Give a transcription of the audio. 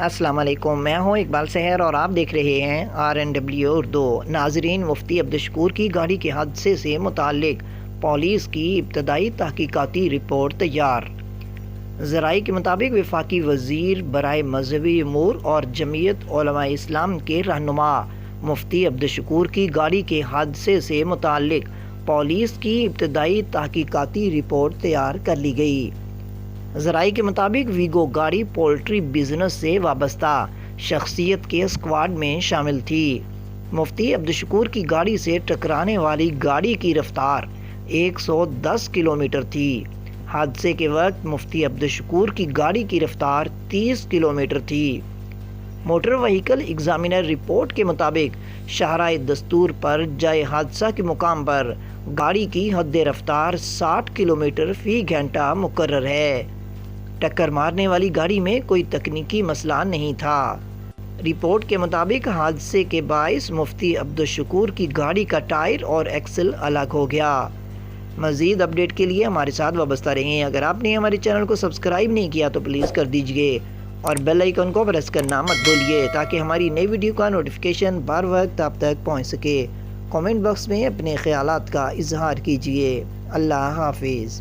السلام علیکم، میں ہوں اقبال سحر اور آپ دیکھ رہے ہیں RNW اردو۔ ناظرین، مفتی عبدالشکور کی گاڑی کے حادثے سے متعلق پولیس کی ابتدائی تحقیقاتی رپورٹ تیار۔ ذرائع کے مطابق وفاقی وزیر برائے مذہبی امور اور جمعیت علماء اسلام کے رہنما مفتی عبدالشکور کی گاڑی کے حادثے سے متعلق پولیس کی ابتدائی تحقیقاتی رپورٹ تیار کر لی گئی۔ ذرائع کے مطابق ویگو گاڑی پولٹری بزنس سے وابستہ شخصیت کے اسکواڈ میں شامل تھی۔ مفتی عبدالشکور کی گاڑی سے ٹکرانے والی گاڑی کی رفتار 110 کلومیٹر تھی۔ حادثے کے وقت مفتی عبدالشکور کی گاڑی کی رفتار 30 کلومیٹر تھی۔ موٹر وہیکل ایگزامینر رپورٹ کے مطابق شاہراہ دستور پر جائے حادثہ کے مقام پر گاڑی کی حد رفتار 60 کلومیٹر فی گھنٹہ مقرر ہے۔ ٹکر مارنے والی گاڑی میں کوئی تکنیکی مسئلہ نہیں تھا۔ رپورٹ کے مطابق حادثے کے باعث مفتی عبدالشکور کی گاڑی کا ٹائر اور ایکسل الگ ہو گیا۔ مزید اپڈیٹ کے لیے ہمارے ساتھ وابستہ رہیں۔ اگر آپ نے ہمارے چینل کو سبسکرائب نہیں کیا تو پلیز کر دیجئے اور بیل آئیکن کو پریس کرنا مت بھولیے تاکہ ہماری نئی ویڈیو کا نوٹیفیکیشن بر وقت آپ تک پہنچ سکے۔ کامنٹ باکس میں اپنے خیالات کا اظہار کیجئے۔ اللہ حافظ۔